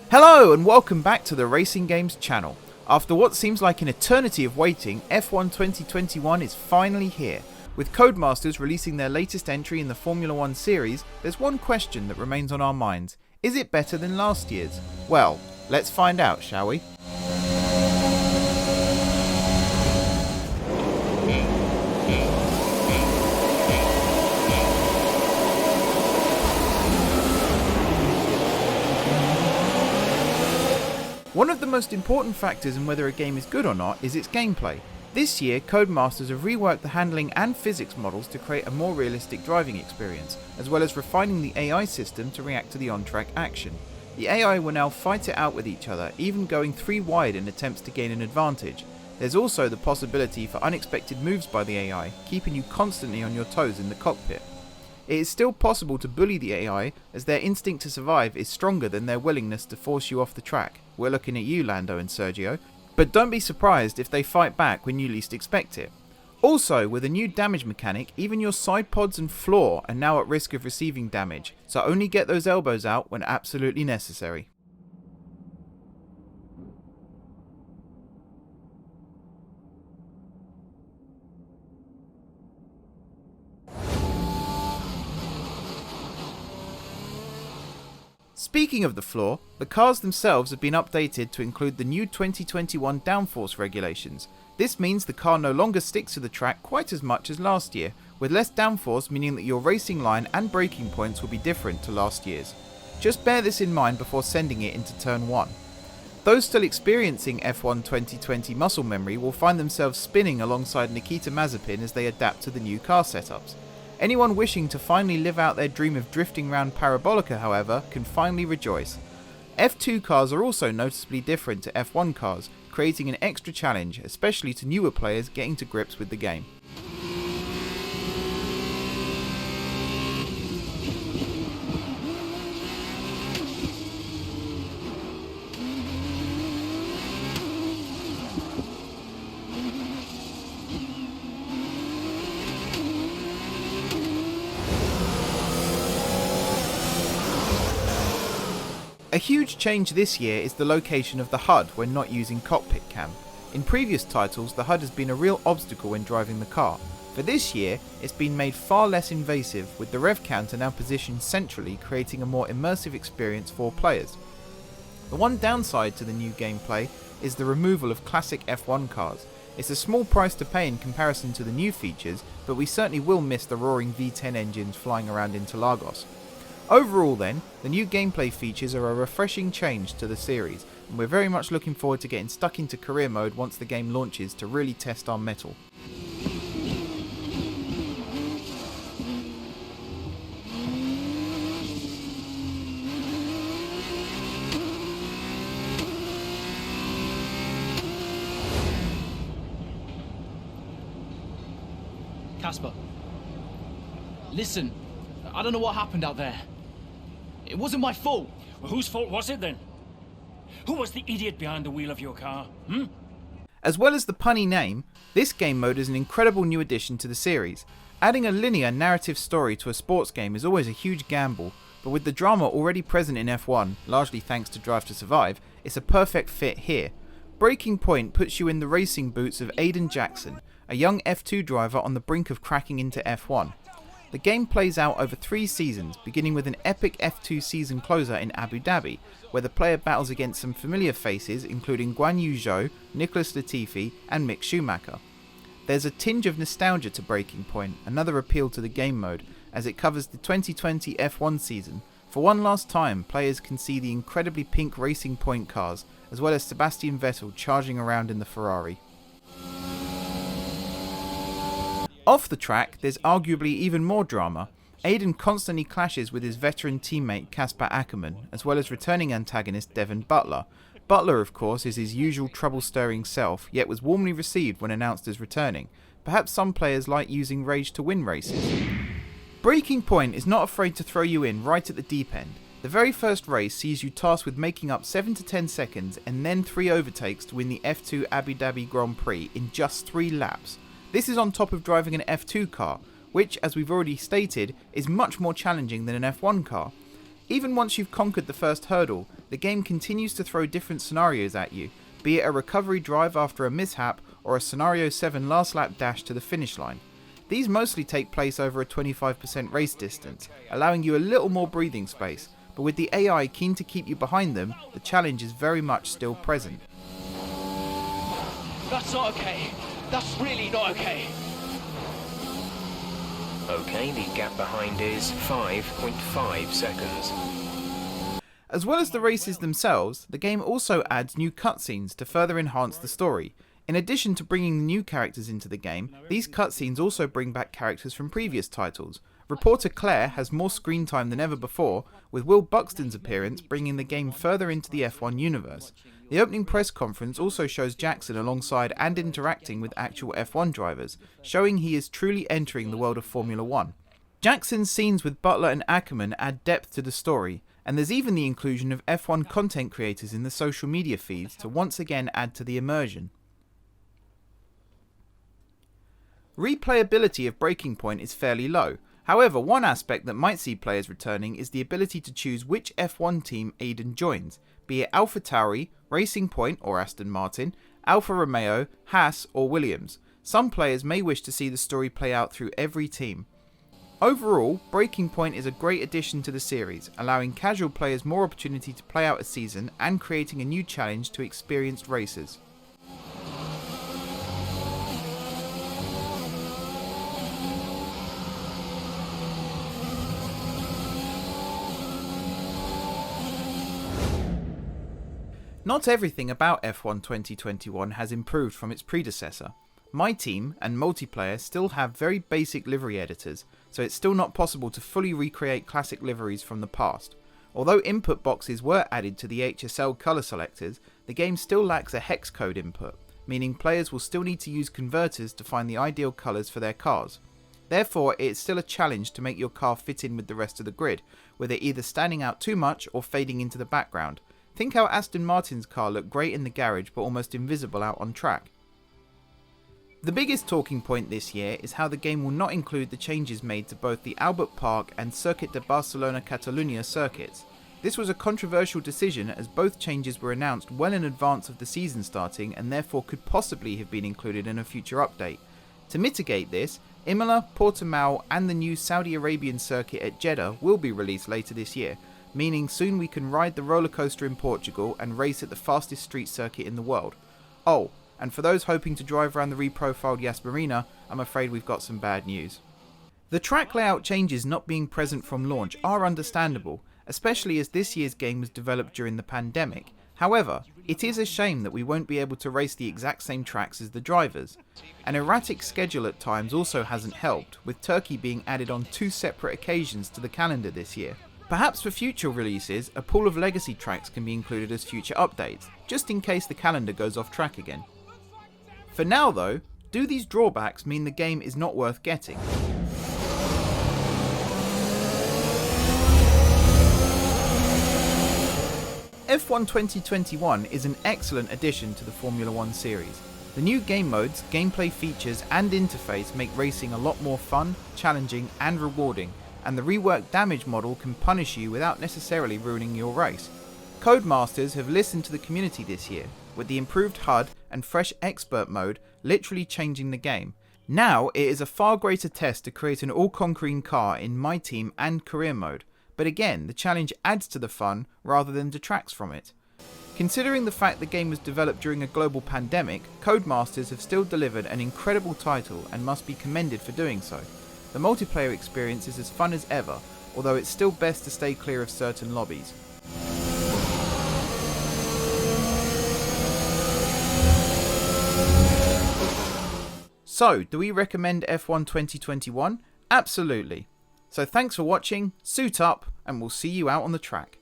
Hello and welcome back to the Racing Games channel. After what seems like an eternity of waiting, F1 2021 is finally here. With Codemasters releasing their latest entry in the Formula 1 series, there's one question that remains on our minds. Is it better than last year's? Well, let's find out, shall we? One of the most important factors in whether a game is good or not is its gameplay. This year, Codemasters have reworked the handling and physics models to create a more realistic driving experience, as well as refining the AI system to react to the on-track action. The AI will now fight it out with each other, even going 3 wide in attempts to gain an advantage. There's also the possibility for unexpected moves by the AI, keeping you constantly on your toes in the cockpit. It is still possible to bully the AI, as their instinct to survive is stronger than their willingness to force you off the track. We're looking at you, Lando and Sergio. But don't be surprised if they fight back when you least expect it. Also, with a new damage mechanic, even your side pods and floor are now at risk of receiving damage, so only get those elbows out when absolutely necessary. Speaking of the floor, the cars themselves have been updated to include the new 2021 Downforce regulations. This means the car no longer sticks to the track quite as much as last year, with less downforce meaning that your racing line and braking points will be different to last year's. Just bear this in mind before sending it into turn 1. Those still experiencing F1 2020 muscle memory will find themselves spinning alongside Nikita Mazepin as they adapt to the new car setups. Anyone wishing to finally live out their dream of drifting round Parabolica, however, can finally rejoice. F2 cars are also noticeably different to F1 cars, creating an extra challenge, especially to newer players getting to grips with the game. A huge change this year is the location of the HUD when not using cockpit cam. In previous titles, the HUD has been a real obstacle when driving the car. For this year, it's been made far less invasive, with the rev counter now positioned centrally, creating a more immersive experience for players. The one downside to the new gameplay is the removal of classic F1 cars. It's a small price to pay in comparison to the new features, but we certainly will miss the roaring V10 engines flying around Interlagos. Overall then, the new gameplay features are a refreshing change to the series, and we're very much looking forward to getting stuck into career mode once the game launches to really test our mettle. Casper, listen, I don't know what happened out there. It wasn't my fault. Well, whose fault was it then? Who was the idiot behind the wheel of your car? As well as the punny name, this game mode is an incredible new addition to the series. Adding a linear narrative story to a sports game is always a huge gamble, but with the drama already present in F1, largely thanks to Drive to Survive, it's a perfect fit here. Breaking Point puts you in the racing boots of Aiden Jackson, a young F2 driver on the brink of cracking into F1. The game plays out over 3 seasons, beginning with an epic F2 season closer in Abu Dhabi, where the player battles against some familiar faces including Guan Yu Zhou, Nicholas Latifi and Mick Schumacher. There's a tinge of nostalgia to Breaking Point, another appeal to the game mode, as it covers the 2020 F1 season. For one last time, players can see the incredibly pink Racing Point cars, as well as Sebastian Vettel charging around in the Ferrari. Off the track, there's arguably even more drama. Aiden constantly clashes with his veteran teammate Casper Ackerman, as well as returning antagonist Devin Butler. Butler, of course, is his usual trouble-stirring self, yet was warmly received when announced as returning. Perhaps some players like using rage to win races. Breaking Point is not afraid to throw you in right at the deep end. The very first race sees you tasked with making up 7 to 10 seconds and then 3 overtakes to win the F2 Abu Dhabi Grand Prix in just 3 laps. This is on top of driving an F2 car, which, as we've already stated, is much more challenging than an F1 car. Even once you've conquered the first hurdle, the game continues to throw different scenarios at you, be it a recovery drive after a mishap or a Scenario 7 last lap dash to the finish line. These mostly take place over a 25% race distance, allowing you a little more breathing space, but with the AI keen to keep you behind them, the challenge is very much still present. That's not okay. That's really not okay. Okay, the gap behind is 5.5 seconds. As well as the races themselves, the game also adds new cutscenes to further enhance the story. In addition to bringing new characters into the game, these cutscenes also bring back characters from previous titles. Reporter Claire has more screen time than ever before, with Will Buxton's appearance bringing the game further into the F1 universe. The opening press conference also shows Jackson alongside and interacting with actual F1 drivers, showing he is truly entering the world of Formula 1. Jackson's scenes with Butler and Ackerman add depth to the story, and there's even the inclusion of F1 content creators in the social media feeds to once again add to the immersion. Replayability of Breaking Point is fairly low. However, one aspect that might see players returning is the ability to choose which F1 team Aiden joins, be it AlphaTauri, Racing Point or Aston Martin, Alfa Romeo, Haas or Williams. Some players may wish to see the story play out through every team. Overall, Breaking Point is a great addition to the series, allowing casual players more opportunity to play out a season and creating a new challenge to experienced racers. Not everything about F1 2021 has improved from its predecessor. My team and multiplayer still have very basic livery editors, so it's still not possible to fully recreate classic liveries from the past. Although input boxes were added to the HSL colour selectors, the game still lacks a hex code input, meaning players will still need to use converters to find the ideal colours for their cars. Therefore, it's still a challenge to make your car fit in with the rest of the grid, with it either standing out too much or fading into the background. Think how Aston Martin's car looked great in the garage but almost invisible out on track. The biggest talking point this year is how the game will not include the changes made to both the Albert Park and Circuit de Barcelona-Catalunya circuits. This was a controversial decision as both changes were announced well in advance of the season starting and therefore could possibly have been included in a future update. To mitigate this, Imola, Portimao and the new Saudi Arabian circuit at Jeddah will be released later this year, meaning soon we can ride the roller coaster in Portugal and race at the fastest street circuit in the world. Oh, and for those hoping to drive around the reprofiled Yas Marina, I'm afraid we've got some bad news. The track layout changes not being present from launch are understandable, especially as this year's game was developed during the pandemic. However, it is a shame that we won't be able to race the exact same tracks as the drivers. An erratic schedule at times also hasn't helped, with Turkey being added on 2 separate occasions to the calendar this year. Perhaps for future releases, a pool of legacy tracks can be included as future updates, just in case the calendar goes off track again. For now though, do these drawbacks mean the game is not worth getting? F1 2021 is an excellent addition to the Formula 1 series. The new game modes, gameplay features and interface make racing a lot more fun, challenging and rewarding, and the reworked damage model can punish you without necessarily ruining your race. Codemasters have listened to the community this year, with the improved HUD and fresh expert mode literally changing the game. Now it is a far greater test to create an all-conquering car in My Team and career mode, but again the challenge adds to the fun rather than detracts from it. Considering the fact the game was developed during a global pandemic, Codemasters have still delivered an incredible title and must be commended for doing so. The multiplayer experience is as fun as ever, although it's still best to stay clear of certain lobbies. So, do we recommend F1 2021? Absolutely. So thanks for watching, suit up, and we'll see you out on the track.